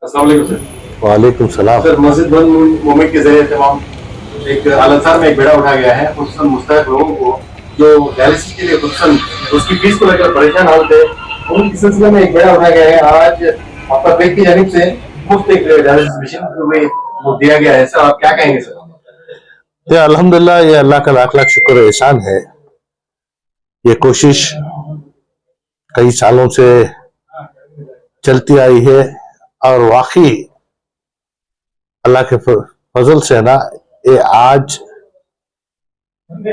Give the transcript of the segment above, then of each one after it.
अस्सलाम वालेकुम सर। वालेकुम सलाम। सर मस्जिद वन मूवमेंट के जरिए तमाम एक अल-अंसार में एक बेड़ा उठाया गया है, खुसूसन मुस्तहक लोगों को जो डायलिसिस के लिए खुसूसन उसकी फीस को लेकर परेशान हाल थे, उनके सिलसिले में एक बेड़ा उठाया गया है। आज आपका बैंक की जानिब से मुफ्त एक डायलिसिस मशीन में वो दिया गया है। सर आप क्या कहेंगे सर? ये अल्हम्दुलिल्लाह, ये अल्लाह का लाख लाख शुक्र एहसान है। ये कोशिश कई सालों से चलती आई है और वाकई अल्लाह के फजल से ना, ये आज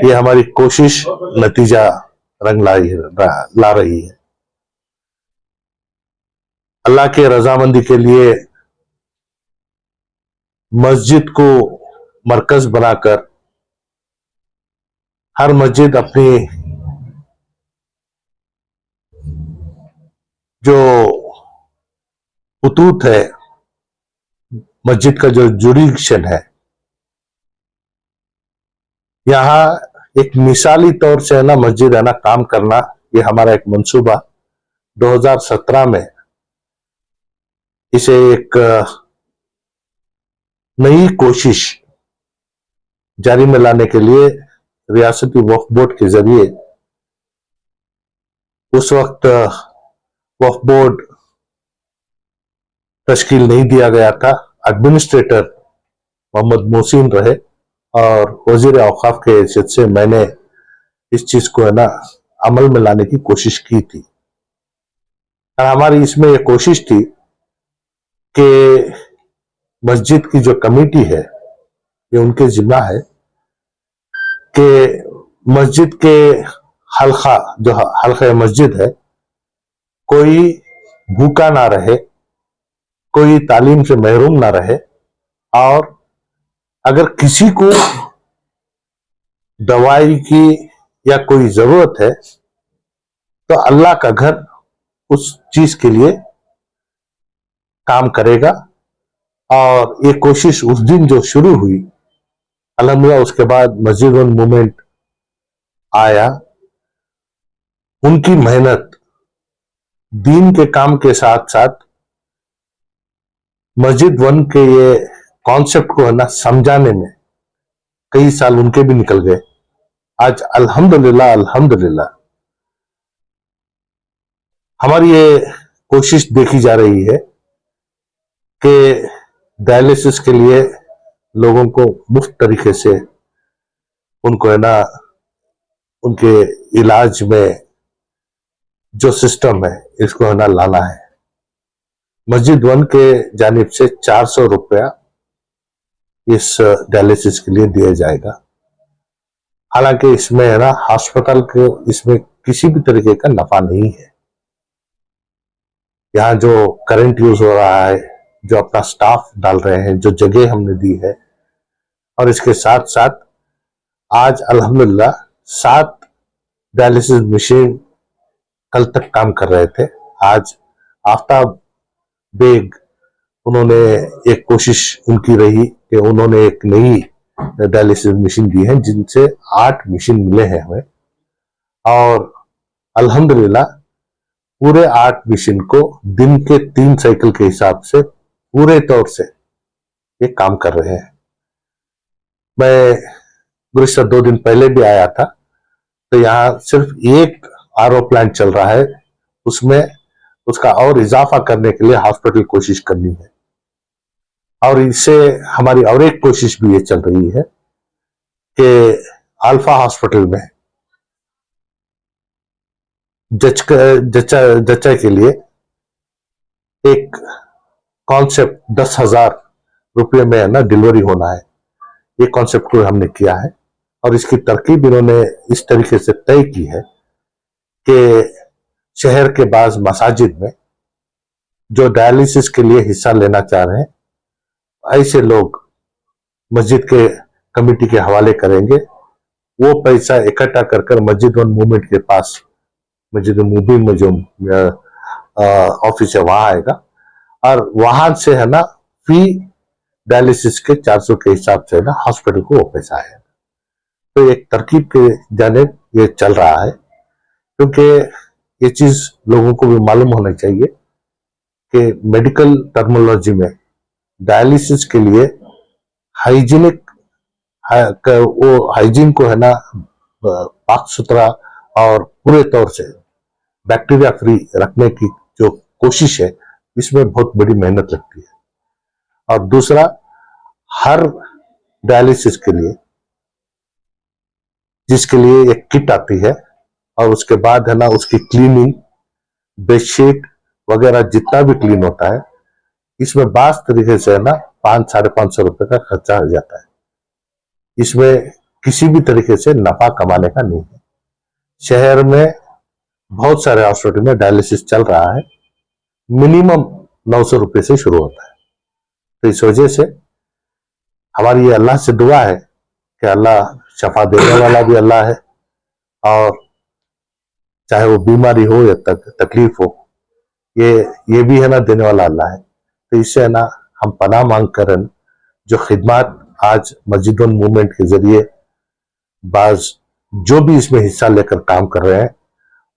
ये हमारी कोशिश नतीजा रंग ला रही है। अल्लाह के रजामंदी के लिए मस्जिद को मरकज बनाकर हर मस्जिद अपनी जो खतूत है, मस्जिद का जो जुडिक्शन है, यहाँ एक मिसाली तौर से है ना मस्जिद है ना काम करना, ये हमारा एक मंसूबा 2017 में इसे एक नई कोशिश जारी में लाने के लिए रियासती वक्फ बोर्ड के जरिए, उस वक्त वक्फ बोर्ड तश्कील नहीं दिया गया था, एडमिनिस्ट्रेटर मोहम्मद मोहसिन रहे और वजीर औकाफ के हैसियत से मैंने इस चीज को है ना अमल में लाने की कोशिश की थी। और हमारी इसमें यह कोशिश थी कि मस्जिद की जो कमेटी है, ये उनके जिम्मा है कि मस्जिद के हल्का जो हल्का मस्जिद है, कोई भूखा ना रहे, कोई तालीम से महरूम ना रहे, और अगर किसी को दवाई की या कोई जरूरत है तो अल्लाह का घर उस चीज के लिए काम करेगा। और ये कोशिश उस दिन जो शुरू हुई, अल्हम्दुलिल्लाह उसके बाद मस्जिद वन मूवमेंट आया। उनकी मेहनत दीन के काम के साथ साथ मस्जिद वन के ये कॉन्सेप्ट को है ना समझाने में कई साल उनके भी निकल गए। आज अल्हम्दुलिल्लाह अल्हम्दुलिल्लाह हमारी ये कोशिश देखी जा रही है कि डायलिसिस के लिए लोगों को मुफ्त तरीके से उनको है ना उनके इलाज में जो सिस्टम है इसको है ना लाना है। मस्जिद वन के जानिब से 400 रुपया इस डायलिसिस के लिए दिया जाएगा। हालांकि इसमें है ना हॉस्पिटल के इसमें किसी भी तरीके का नफा नहीं है। यहाँ जो करंट यूज हो रहा है, जो अपना स्टाफ डाल रहे हैं, जो जगह हमने दी है, और इसके साथ साथ आज अल्हम्दुलिल्लाह 7 डायलिसिस मशीन कल तक काम कर रहे थे। आज आफ्ताब बेग उन्होंने एक कोशिश उनकी रही कि उन्होंने एक नई डायलिसिस मशीन दी है, जिनसे 8 मशीन मिले हैं हमें, और अल्हम्दुलिल्लाह पूरे 8 मशीन को दिन के 3 साइकिल के हिसाब से पूरे तौर से ये काम कर रहे हैं। मैं गुज़िश्ता 2 दिन पहले भी आया था, तो यहाँ सिर्फ एक आरओ प्लांट चल रहा है, उसमें उसका और इजाफा करने के लिए हॉस्पिटल कोशिश करनी है। और इससे हमारी और एक कोशिश भी ये चल रही है कि अल्फा हॉस्पिटल में जच्चा के लिए एक कॉन्सेप्ट 10,000 रुपये में है ना डिलीवरी होना है। ये कॉन्सेप्ट को हमने किया है और इसकी तरकीब इन्होंने इस तरीके से तय की है कि शहर के बाज मसाजिद में जो डायलिसिस के लिए हिस्सा लेना चाह रहे हैं, ऐसे लोग मस्जिद के कमेटी के हवाले करेंगे। वो पैसा इकट्ठा कर कर मस्जिद वन मूवमेंट के पास, मस्जिद मूवी में जो ऑफिस है वहां आएगा, और वहां से है ना फी डायलिसिस के 400 के हिसाब से है ना हॉस्पिटल को वो पैसा आएगा। तो एक तरकीब के जाने ये चल रहा है, क्योंकि ये चीज लोगों को भी मालूम होना चाहिए कि मेडिकल टर्मिनोलॉजी में डायलिसिस के लिए हाइजीनिक वो हाइजीन को है ना पाक सुथरा और पूरे तौर से बैक्टीरिया फ्री रखने की जो कोशिश है, इसमें बहुत बड़ी मेहनत लगती है। और दूसरा, हर डायलिसिस के लिए जिसके लिए एक किट आती है और उसके बाद है ना उसकी क्लीनिंग, बेडशीट वगैरह जितना भी क्लीन होता है, इसमें बास तरीके से है ना 500-550 रुपए का खर्चा आ जाता है। इसमें किसी भी तरीके से नफा कमाने का नहीं है। शहर में बहुत सारे हॉस्पिटल में डायलिसिस चल रहा है, मिनिमम 900 रुपए से शुरू होता है। तो इस वजह से हमारी ये अल्लाह से दुआ है कि अल्लाह शफा देने वाला भी अल्लाह है, और चाहे वो बीमारी हो या तकलीफ हो, ये भी है ना देने वाला अल्लाह है। तो इससे है ना हम पनाह मांग कर जो खिदमत आज मस्जिदों मूवमेंट के जरिए बाज जो भी इसमें हिस्सा लेकर काम कर रहे हैं,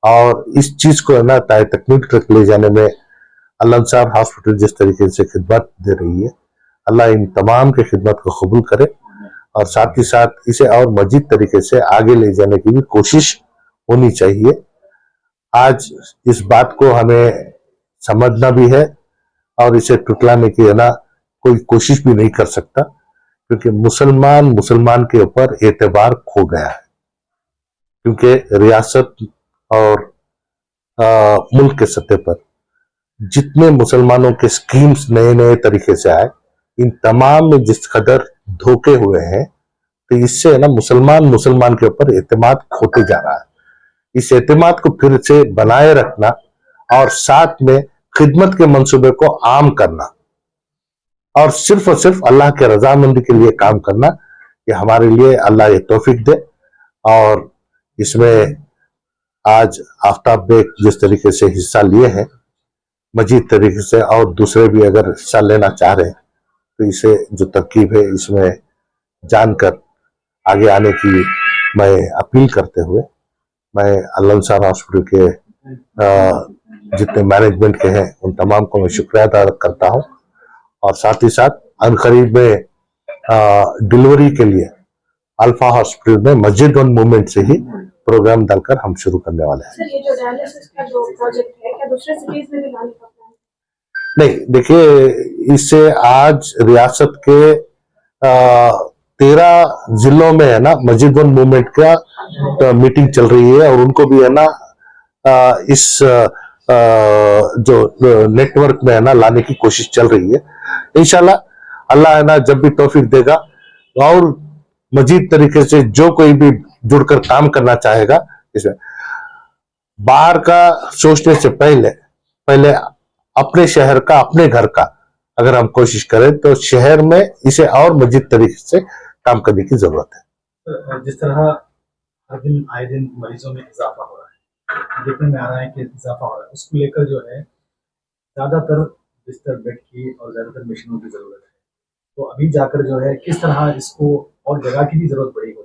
और इस चीज को है ना ताए तकमील तक ले जाने में अल अंसार हॉस्पिटल जिस तरीके से खिदमत दे रही है, अल्लाह इन तमाम के खिदमत को कबूल करे और साथ ही साथ इसे और मजीद तरीके से आगे ले जाने की भी कोशिश होनी चाहिए। आज इस बात को हमें समझना भी है और इसे टुटलाने की है ना कोई कोशिश भी नहीं कर सकता, क्योंकि मुसलमान के ऊपर एतबार खो गया है। क्योंकि रियासत और मुल्क के सतह पर जितने मुसलमानों के स्कीम्स नए नए तरीके से आए, इन तमाम में जिस कदर धोखे हुए हैं, तो इससे है ना मुसलमान के ऊपर एतमाद खोते जा रहा है। इस एतमाद को फिर से बनाए रखना और साथ में खिदमत के मंसूबे को आम करना और सिर्फ अल्लाह के रजामंदी के लिए काम करना, ये हमारे लिए अल्लाह ये तौफीक दे। और इसमें आज आफ्ताब बेग जिस तरीके से हिस्सा लिए हैं, मजीद तरीके से और दूसरे भी अगर हिस्सा लेना चाह रहे हैं, तो इसे जो तरकीब है इसमें जानकर आगे आने की मैं अपील करते हुए, मैं अल अंसार हॉस्पिटल के जितने मैनेजमेंट के हैं उन तमाम को मैं शुक्रिया अदा करता हूं। और साथ ही साथ अनकरीब में डिलीवरी के लिए अल्फा हॉस्पिटल में मस्जिद वन मूवमेंट से ही प्रोग्राम डालकर हम शुरू करने वाले हैं। सर, ये जो डायलिसिस का जो प्रोजेक्ट है, क्या दूसरे सिटीज में भी लाने का प्लान? नहीं, देखिए, इससे आज रियासत के 13 जिलों में है ना मस्जिद वन मूवमेंट का मीटिंग चल रही है, और उनको भी है ना इस जो नेटवर्क में है ना लाने की कोशिश चल रही है। इंशाल्लाह अल्लाह है ना जब भी तौफीक देगा और मजीद तरीके से जो कोई भी जुड़कर काम करना चाहेगा, इसमें बाहर का सोचने से पहले अपने शहर का, अपने घर का अगर हम कोशिश करें तो शहर में इसे और मजीद तरीके से काम करने की जरूरत है। जिस तरह हर दिन आए दिन मरीजों में इजाफा हो रहा है, देखने में आ रहा है कि इजाफा हो रहा है, उसको लेकर जो है ज्यादातर बिस्तर बेड की और ज्यादातर मशीनों की जरूरत है। तो अभी जाकर जो है किस तरह इसको और जगह की भी जरूरत पड़ेगी,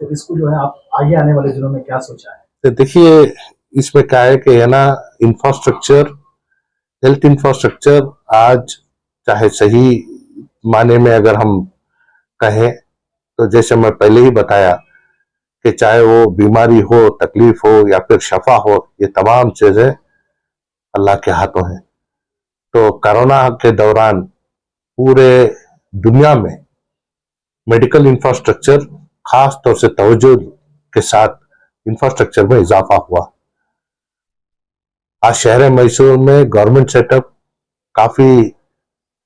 तो इसको जो है आप आगे आने वाले दिनों में क्या सोचा है? तो देखिए, इसमें क्या है कि है ना इंफ्रास्ट्रक्चर, हेल्थ इंफ्रास्ट्रक्चर आज चाहे सही माने में अगर हम कहें तो जैसे मैं पहले ही बताया कि चाहे वो बीमारी हो, तकलीफ हो या फिर शफा हो, ये तमाम चीजें अल्लाह के हाथों हैं। तो कोरोना के दौरान पूरे दुनिया में मेडिकल इंफ्रास्ट्रक्चर खास तौर से तवज्जो के साथ इंफ्रास्ट्रक्चर में इजाफा हुआ। आज शहर मैसूर में गवर्नमेंट सेटअप काफी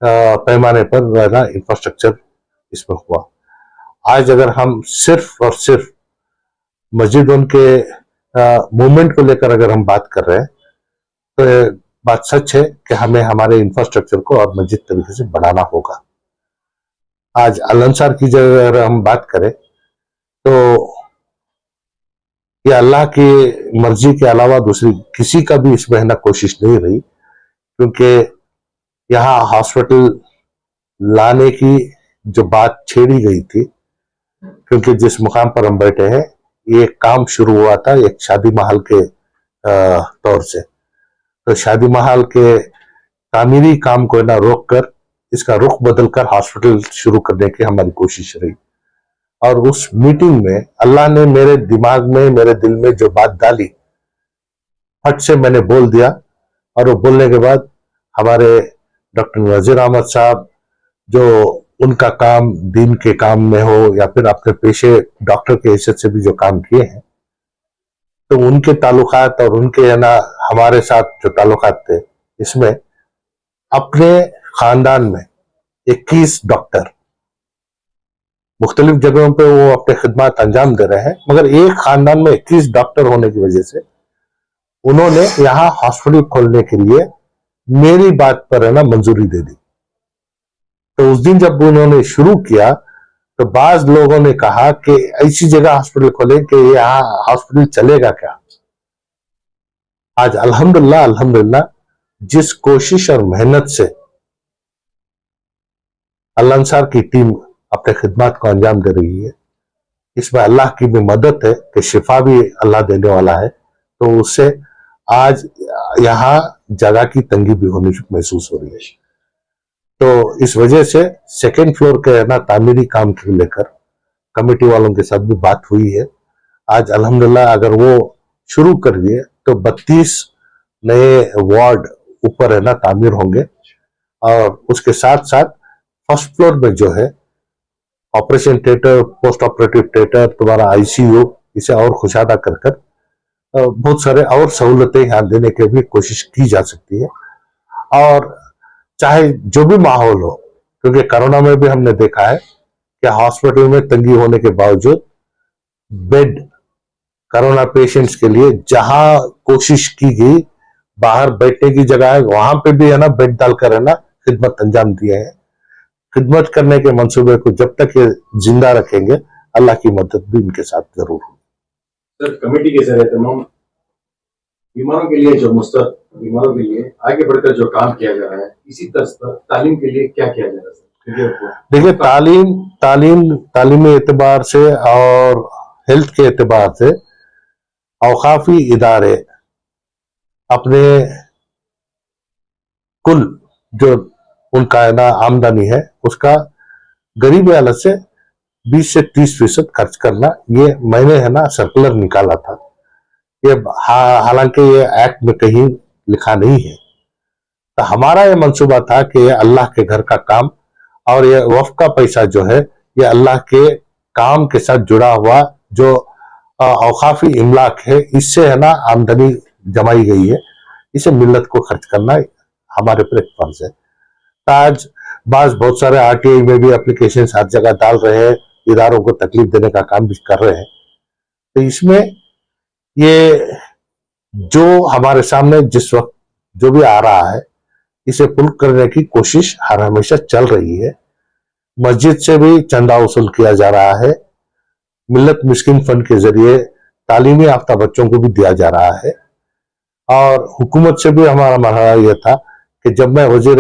पैमाने पर इंफ्रास्ट्रक्चर इसमें हुआ। आज अगर हम सिर्फ और सिर्फ मस्जिद उनके मूवमेंट को लेकर अगर हम बात कर रहे हैं, तो बात सच है कि हमें हमारे इंफ्रास्ट्रक्चर को और मजीद तरीके से बढ़ाना होगा। आज अल अंसार की जगह अगर हम बात करें तो ये अल्लाह की मर्जी के अलावा दूसरी किसी का भी इसमें ना कोशिश नहीं रही, क्योंकि यहाँ हॉस्पिटल लाने की जो बात छेड़ी गई थी, क्योंकि जिस मुकाम पर हम बैठे हैं ये काम शुरू हुआ था एक शादी महल के तौर से। तो शादी महल के तामीरी काम को है ना रोक कर इसका रुख बदलकर हॉस्पिटल शुरू करने की हमारी कोशिश रही। और उस मीटिंग में अल्लाह ने मेरे दिमाग में, मेरे दिल में जो बात डाली, फट से मैंने बोल दिया। और वो बोलने के बाद हमारे डॉक्टर नजीर अहमद साहब, जो उनका काम दीन के काम में हो या फिर अपने पेशे डॉक्टर के हैसियत से भी जो काम किए हैं, तो उनके ताल्लुकात और उनके है ना हमारे साथ जो ताल्लुकात थे, इसमें अपने खानदान में 21 डॉक्टर मुख्तलिफ जगहों पे वो अपने खिदमत अंजाम दे रहे हैं, मगर एक खानदान में 21 डॉक्टर होने की वजह से उन्होंने यहाँ हॉस्पिटल खोलने के लिए मेरी बात पर है ना मंजूरी दे दी। तो उस दिन जब उन्होंने शुरू किया तो बाज लोगों ने कहा कि ऐसी जगह हॉस्पिटल खोले कि यहाँ हॉस्पिटल चलेगा क्या। आज अल्हम्दुलिल्लाह अल्हम्दुलिल्लाह जिस कोशिश और मेहनत से अल अंसार की टीम अपने खिदमत को अंजाम दे रही है, इसमें अल्लाह की भी मदद है कि शिफा भी अल्लाह देने वाला है, तो उससे आज यहाँ जगह की तंगी भी होनी महसूस हो रही है। तो इस वजह से सेकेंड फ्लोर के ना तामीरी काम को लेकर कमेटी वालों के साथ भी बात हुई है। आज अल्हम्दुलिल्लाह अगर वो शुरू कर दिए तो 32 नए वार्ड ऊपर है ना तामीर होंगे। और उसके साथ साथ फर्स्ट फ्लोर में जो है operation theatre, post operative theatre, तुम्हारा आईसीयू, इसे और खुशादा कर कर बहुत सारे और सहूलतें यहाँ देने की भी कोशिश की जा सकती है। और चाहे जो भी माहौल हो, क्योंकि कोरोना में भी हमने देखा है कि हॉस्पिटल में तंगी होने के बावजूद बेड कोरोना पेशेंट्स के लिए जहां कोशिश की गई, बाहर बैठने की जगह है वहां पे भी है ना बेड डालकर है ना खिदमत अंजाम दिए है। खिदमत करने के मंसूबे को जब तक ये जिंदा रखेंगे, अल्लाह की मदद भी इनके साथ जरूर होगी। सर, कमेटी के जरिए तमाम बीमारों के लिए जो मुस्तहक बीमारों के लिए आगे बढ़कर जो काम किया जा रहा है, इसी तरह पर तालीम के लिए क्या किया जा रहा है? देखिए, तालीमी एतबार से और हेल्थ के एतबार से औकाफी इदारे अपने कुल जो उनका है ना आमदनी है, उसका गरीब हालत से 20 से 30% खर्च करना, ये मैंने है ना सर्कुलर निकाला था। ये हालांकि ये एक्ट में कहीं लिखा नहीं है। तो हमारा ये मंसूबा था कि ये अल्लाह के घर का काम और ये वक्फ का पैसा जो है, ये अल्लाह के काम के साथ जुड़ा हुआ जो औकाफी इमलाक है, इससे है ना आमदनी जमाई गई है, इसे मिल्लत को खर्च करना हमारे पर एक फर्ज है। तो आज बहुत सारे आरटीआई में भी एप्लीकेशन हर जगह डाल रहे हैं, इदारों को तकलीफ देने का काम भी कर रहे हैं। तो इसमें ये जो हमारे सामने जिस वक्त जो भी आ रहा है, इसे पुल करने की कोशिश हर हमेशा चल रही है। मस्जिद से भी चंदा वसूल किया जा रहा है, मिल्लत मिस्किन फंड के जरिए तालीमी याफ्ता बच्चों को भी दिया जा रहा है। और हुकूमत से भी हमारा मरहला यह था कि जब मैं वजीर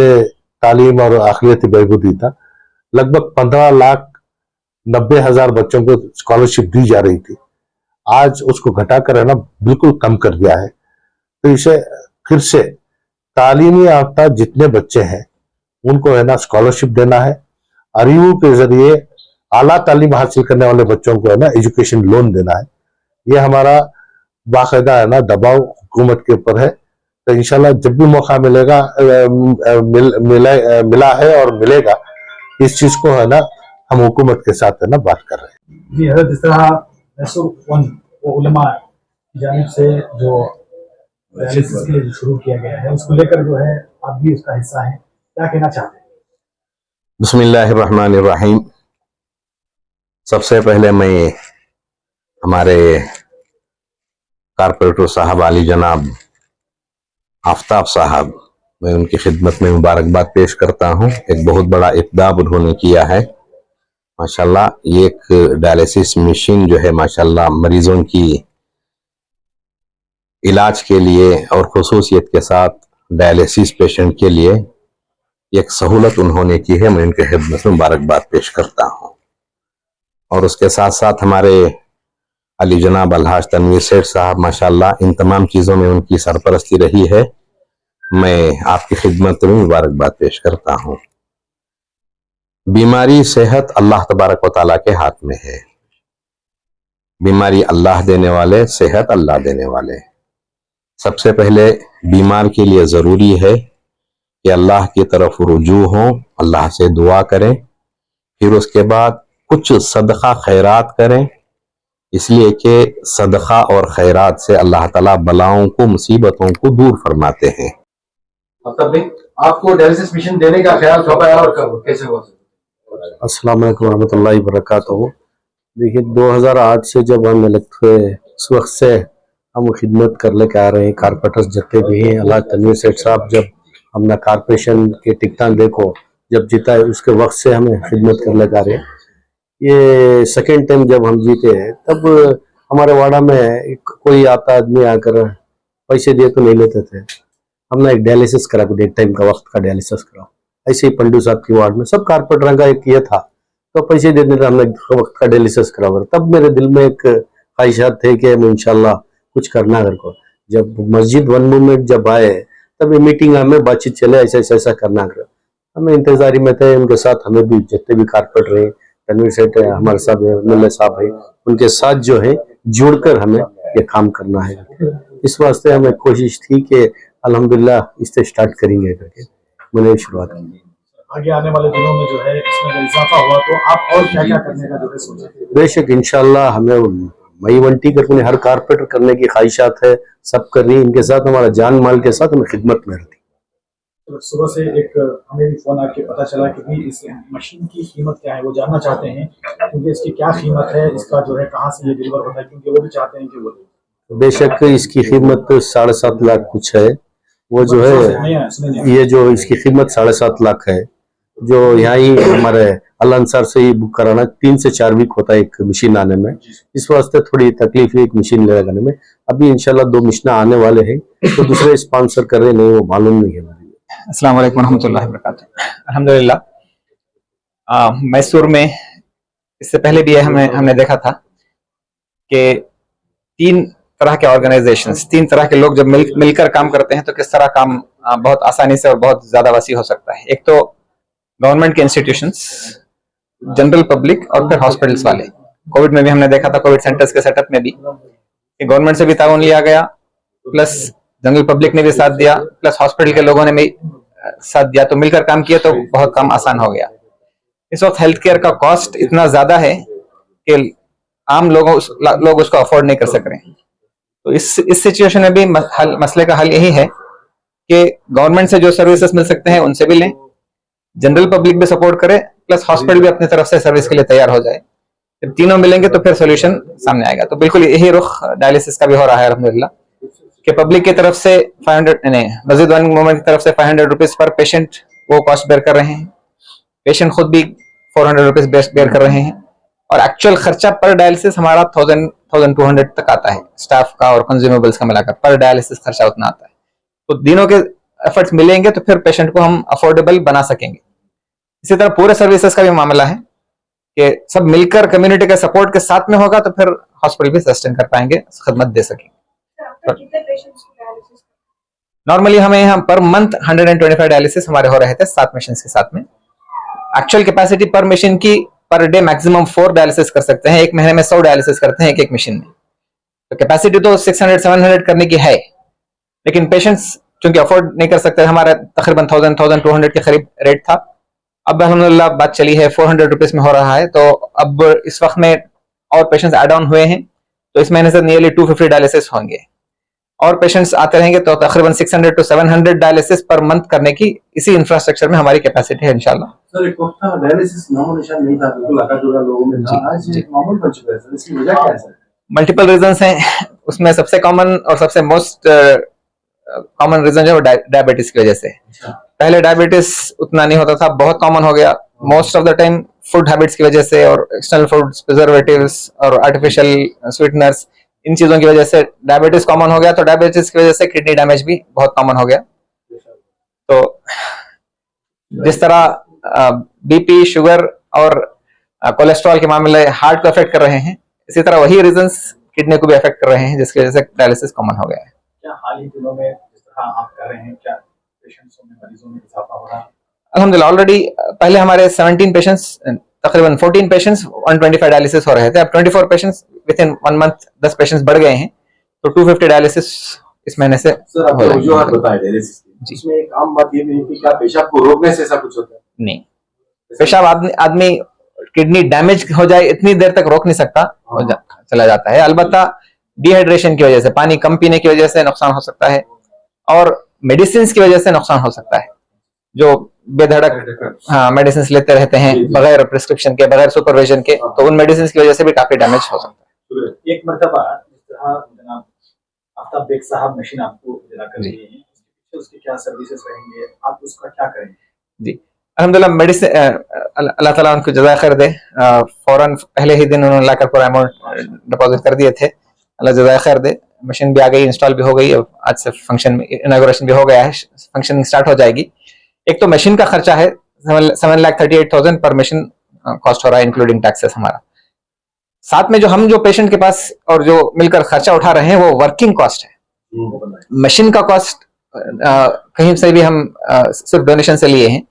तालीम और अखिलियती बहबूदी था, लगभग 15,90,000 बच्चों को स्कॉलरशिप दी जा रही थी। आज उसको घटाकर है ना बिल्कुल कम कर दिया है। तो इसे फिर से तालीमी याफ्ता जितने बच्चे हैं उनको है ना स्कॉलरशिप देना है। अरीबू के जरिए आला तालीम हासिल करने वाले बच्चों को है ना एजुकेशन लोन देना है। ये हमारा बाकायदा है ना दबाव हुकूमत के ऊपर है। तो इंशाल्लाह जब भी मौका मिलेगा, मिला है और मिलेगा, इस चीज को है ना हम हुकूमत के साथ है ना बात कर रहे हैं। जी हज़रत, जिस तरह नसूर वो उलमा की जानिब से जो डायलिसिस के लिए शुरू किया गया है, उसको लेकर जो है आप भी उसका हिस्सा हैं, क्या कहना चाहते हैं? बिस्मिल्लाहिर्रहमानिर्रहीम। सबसे पहले मैं हमारे कारपोरेटर साहब आली जनाब आफ्ताब साहब, मैं उनकी खिदमत में मुबारकबाद पेश करता हूँ। एक बहुत बड़ा इक़दाम उन्होंने किया है माशाल्लाह। ये एक डायलिसिस मशीन जो है माशाल्लाह मरीजों की इलाज के लिए और खुसूसियत के साथ डायलिसिस पेशेंट के लिए एक सहूलत उन्होंने की है, मैं उनके खिदमत में मुबारकबाद पेश करता हूँ। और उसके साथ साथ हमारे अली जनाब अलहाज तनवीर सेठ साहब माशाल्लाह इन तमाम चीज़ों में उनकी सरपरस्ती रही है। मैं आपकी खिदमत में मुबारकबाद पेश करता हूँ। बीमारी सेहत अल्लाह तबारक व तआला के हाथ में है। बीमारी अल्लाह देने वाले, सेहत अल्लाह देने वाले। सबसे पहले बीमार के लिए ज़रूरी है कि अल्लाह की तरफ रुजू हो, अल्लाह से दुआ करें, फिर उसके बाद कुछ सदका खैरात करें, इसलिए कि सदका और खैरात से अल्लाह ताला बलाओं को, मुसीबतों को दूर फरमाते हैं। आफ्ताब भाई, आपको डायलिसिस मशीन देने का ख्याल कब आया और कब कैसे हुआ? अस्सलाम वालेकुम रहमतुल्लाहि व बरकातहू। देखिए 2008 से जब हम इलेक्ट हुए उस वक्त से हम खिदमत कर लेके आ रहे हैं। कारपोरेटर्स जितने भी हैं, अल्लाह तनवीर सेठ साहब जब हमने कारपोरेशन के टिकटान देखो जब जीता है उसके वक्त से हमें खिदमत कर लेके आ रहे हैं। ये सेकेंड टाइम जब हम जीते हैं तब हमारे वाड़ा में कोई आता आदमी आकर पैसे दिए तो नहीं लेते थे। हमने एक डायलिसिस करा, एक टाइम का वक्त का डायलिसिस करा। ऐसे ही पंडू साहब की वार्ड में सब कारपोरेटर का एक ये था, तो पैसे देने थे, हमने वक्त का डायलिसिस करा। तब मेरे दिल में एक ख्वाहिशात थे कि मैं इंशाल्लाह कुछ करना घर को। जब मस्जिद वन मूवमेंट जब आए तब मीटिंग में बातचीत चले, ऐसा ऐसा करना कर। हमें इंतजारी में थे, उनके साथ हमें भी जितने भी कारपोरेटर हैं, तनवीर सेठ है, हमारे साहब है, मुल्ला साहब है, उनके साथ जो है जुड़कर हमें ये काम करना है। इस वास्ते हमें कोशिश थी कि अल्हम्दुलिल्लाह इससे स्टार्ट करेंगे करके मैंने शुरुआत की। आगे आने वाले दिनों में जो है इसमें अगर इजाफा हुआ तो आप और क्या क्या करने का जो है सोचा? बेशक इंशाल्लाह हमें मई वंटी करके हर कारपोरेटर करने की ख्वाहिशात है, सब कर रही है। इनके साथ हमारा जान माल के साथ हमें खिदमत में रहती। तो सुबह से एक हमें भी फोन आके पता चला कि भी इस मशीन की कीमत क्या है, वो जानना चाहते हैं क्योंकि इसकी क्या कीमत है, इसका जो है कहाँ से ये डिलीवर होता है, क्योंकि वो भी चाहते हैं कि वो बेशक इसकी कीमत 7.5 लाख कुछ है। वो जो है ये जो इसकी कीमत 7.5 लाख है, जो यहाँ ही हमारे अल अंसार से ही बुक कराना 3 से 4 वीक होता है एक मशीन आने में। इस वास्ते थोड़ी तकलीफ है एक मशीन लगाने में। अभी इंशाल्लाह 2 मशीन आने वाले हैं, तो दूसरे स्पॉन्सर कर रहे नहीं, वो मालूम नहीं है। अस्सलाम वालेकुम रहमतुल्लाहि व बरकातहू। अल्हम्दुलिल्लाह मैसूर में इससे पहले भी हमने देखा था कि 3 तरह के ऑर्गेनाइजेशंस, 3 तरह के लोग जब मिलकर काम करते हैं तो किस तरह काम बहुत आसानी से और बहुत ज्यादा वसी हो सकता है। एक तो गवर्नमेंट के इंस्टीट्यूशंस, जनरल पब्लिक और फिर हॉस्पिटल्स वाले। कोविड में भी हमने देखा था, कोविड सेंटर्स के सेटअप में भी कि गवर्नमेंट से भी ताउन लिया गया, प्लस जनरल पब्लिक ने भी साथ दिया, प्लस हॉस्पिटल के लोगों ने भी साथ दिया, तो मिलकर काम किया तो बहुत काम आसान हो गया। इस वक्त हेल्थ केयर का कॉस्ट इतना ज्यादा है कि आम लोग उसको अफोर्ड नहीं कर सक रहे हैं। तो इस सिचुएशन में भी मसले का हल यही है कि गवर्नमेंट से जो सर्विसेज मिल सकते हैं उनसे भी लें, जनरल पब्लिक भी सपोर्ट करे, प्लस हॉस्पिटल भी अपनी तरफ से सर्विस के लिए तैयार हो जाए। जब तीनों मिलेंगे तो फिर सोल्यूशन सामने आएगा। तो बिल्कुल यही रुख डायलिसिस का भी हो रहा है अल्हम्दुलिल्लाह कि पब्लिक की तरफ से 500 मस्जिद वन मूवमेंट की तरफ से 500 रुपीज पर पेशेंट वो कॉस्ट बेयर कर रहे हैं। पेशेंट खुद भी 400 रुपीज बेयर कर रहे हैं, और एक्चुअल खर्चा पर डायलिसिस हमारा 1200 तक आता है, स्टाफ का और कंज्यूमेबल्स का मिलाकर पर डायलिसिस खर्चा उतना आता है। तो तीनों के एफर्ट्स मिलेंगे तो फिर पेशेंट को हम अफोर्डेबल बना सकेंगे। इसी तरह पूरे सर्विसेज का भी मामला है कि सब मिलकर कम्युनिटी के सपोर्ट के साथ में होगा तो फिर हॉस्पिटल भी सस्टेन कर पाएंगे, खदमत दे सकेंगे। कितने पेशेंट्स को डायलिसिस? नॉर्मली हमें यहाँ पर मंथ 125 डायलिसिस हमारे हो रहे थे 7 मशीन के साथ में। एक्चुअल कैपेसिटी पर मशीन की पर डे मैक्सिमम 4 डायलिसिस कर सकते हैं। एक महीने में 100 डायलिसिस करते हैं एक मशीन में। तो कैपेसिटी तो 600-700 करने की है, लेकिन पेशेंट्स चूंकि अफोर्ड नहीं कर सकते, हमारा तकरीबन 1000-1200 के करीब रेट था। अब अल्हम्दुलिल्लाह बात चली है 400 रुपीज में हो रहा है। तो अब इस वक्त में और पेशेंट्स ऐड ऑन हुए हैं, तो इस महीने से नियरली 250 डायलिसिस होंगे और पेशेंट्स आते रहेंगे, तो तकरीबन 600-700 डायलिसिस पर मंथ करने की इसी इंफ्रास्ट्रक्चर में हमारी कैपेसिटी है इंशाल्लाह। सर, एक वक्त था डायलिसिस नामो निशान नहीं था, बिल्कुल अकादुरा लोगों में था, आज ये मामूल बन चुका है सर। इसकी वजह क्या है सर? मल्टीपल रीजंस हैं, उसमें सबसे कॉमन और सबसे मोस्ट कॉमन रीजन जो है डायबिटीज की वजह से। पहले डायबिटीज उतना नहीं होता था, बहुत कॉमन हो गया। Most of the time food habits की वजह से और एक्सटर्नल फूड्स, प्रिजर्वेटिव्स और आर्टिफिशियल स्वीटनर्स, इन चीजों की वजह से डायबिटीज कॉमन हो गया। तो डायबिटीज की वजह से किडनी डैमेज भी बहुत कॉमन हो गया। तो जिस तरह बीपी, शुगर और कोलेस्ट्रॉल के मामले हार्ट को अफेक्ट कर रहे हैं, इसी तरह वही रीजंस किडनी को भी अफेक्ट कर रहे हैं, जिसकी वजह से डायलिसिस कॉमन हो गया है। क्या हाल ही दिनों में जिस तरह आप कर रहे हैं, क्या पेशेंट्सों में, मरीजों में इजाफा हो रहा है? अल्हम्दुलिल्लाह ऑलरेडी पहले हमारे 17 पेशेंट्स, तकरीबन 14 पेशेंट्स 125 डायलिसिस हो रहे थे, अब 24 patients with in 1 month 10 patients बढ़ गए हैं, तो 250 डायलिसिस इस महीने से सर हो आपने जाएंगे। वजूहत बताए डायलिसिस की, उसमें एक आम बात ये भी है कि क्या पेशाब को रोकने से ऐसा कुछ होता है? नहीं, पेशाब आदमी किडनी डैमेज हो जाए इतनी देर तक रोक नहीं सकता, चला जाता है। अलबत्ता डिहाइड्रेशन की वजह से, पानी कम पीने की वजह से नुकसान हो सकता है, और मेडिसिन की वजह से नुकसान हो सकता है। जो बेधड़क मेडिसिन लेते रहते हैं बगैर प्रिस्क्रिप्शन के, बगैर सुपरविजन के, तो उन मेडिसिन की वजह से भी काफी डैमेज हो सकता है। एक मरतबा जिस तरह जनाब आफ्ताब बेग साहब मशीन आपको दिला कर दिए हैं, उसके पीछे उसके क्या सर्विसेज रहेंगे, आप उसका क्या करेंगे? जी अल्हम्दुलिल्लाह, मेडिसिन अल्लाह ताला उनको जज़ा खैर दे, फौरन पहले ही दिन उन्होंने लाकर पूरा अमाउंट डिपॉजिट कर दिए थे, अल्लाह जज़ा खैर दे। मशीन भी आ गई, इंस्टॉल भी हो गई, अब आज से फंक्शन इनॉग्रेशन भी हो गया है, फंक्शनिंग स्टार्ट हो जाएगी। एक तो मशीन का खर्चा है 7,38,000 पर मशीन कॉस्ट हो रहा है, इंक्लूडिंग टैक्सेस हमारा। साथ में हम जो पेशेंट के पास और जो मिलकर खर्चा उठा रहे हैं वो वर्किंग कॉस्ट है। मशीन का कॉस्ट कहीं से भी हम सिर्फ डोनेशन से लिए हैं।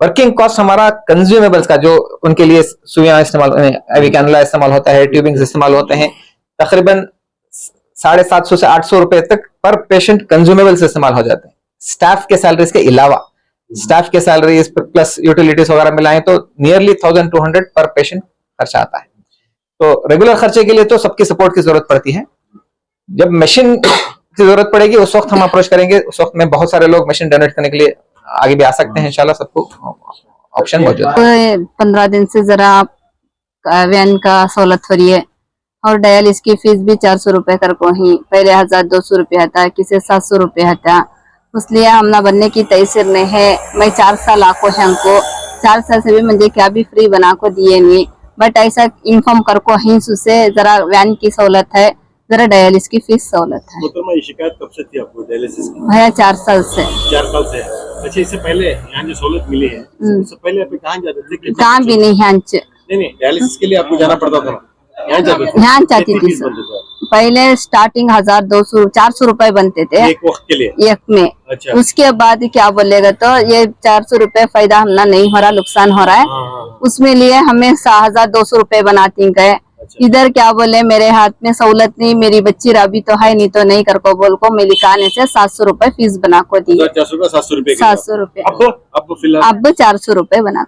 वर्किंग कॉस्ट हमारा कंज्यूमेबल्स का, जो उनके लिए सुइयां इस्तेमाल, एवी कैनुला इस्तेमाल होता है, ट्यूबिंग्स इस्तेमाल होते हैं, तकरीबन 750 से 800 रुपए तक पर पेशेंट कंज्यूमेबल्स इस्तेमाल हो जाते हैं। स्टाफ के सैलरीज के अलावा, स्टाफ के सैलरीज प्लस यूटिलिटीज वगैरह मिलाएं तो नियरली 1200 पर पेशेंट खर्चा आता है। तो रेगुलर खर्चे के लिए तो सबकी सपोर्ट की जरूरत पड़ती है। जब मशीन की जरूरत पड़ेगी उस वक्त हम अप्रोच करेंगे, उस वक्त में बहुत सारे लोग मशीन डोनेट करने के लिए आगे भी आ सकते हैं, इंशाल्लाह सबको ऑप्शन मौजूद है। 15 दिन से जरा वैन का सहूलत हो रही है, और डायलिस की फीस भी 400 रुपये कर को ही, पहले 1200 रुपये था, किसी 700 रुपये था, इसलिए हमना बनने की तैसीर नहीं है। मैं 4 साल आको है, हमको 4 साल से भी मुझे क्या भी फ्री बना को दिए नहीं, बट ऐसा इन्फॉर्म कर को ही से जरा वैन की सहूलत है, जरा डायलिस की फीस सहूलत है। ये शिकायत कब से थी आपको डायलिसिस की? भैया 4 साल से। 4 साल से। अच्छा, इससे पहले यहाँ जो सहूलत मिली है, इससे पहले आप कहाँ जाते थे? कहाँ भी नहीं है, नहीं, डायलिसिस के लिए आपको जाना पड़ता था, यहाँ जाते थे? यहाँ जाती थी सर। पहले स्टार्टिंग 1200 400 रुपए बनते थे एक वक्त के लिए, एक में। अच्छा। उसके बाद क्या बोलेगा, तो ये 400 रुपए फायदा हमना नहीं हो रहा, नुकसान हो रहा है, उसमें लिए हमें 1200 रुपए बनाती गए। इधर क्या बोले, मेरे हाथ में सहूलत नहीं, मेरी बच्ची राबी तो है नहीं, तो नहीं कर को बोल को मैं लिखाने से 700 रुपए फीस बना को दी। 700 रुपए 700 रुपए अब फिलहाल अब 400 रुपए बना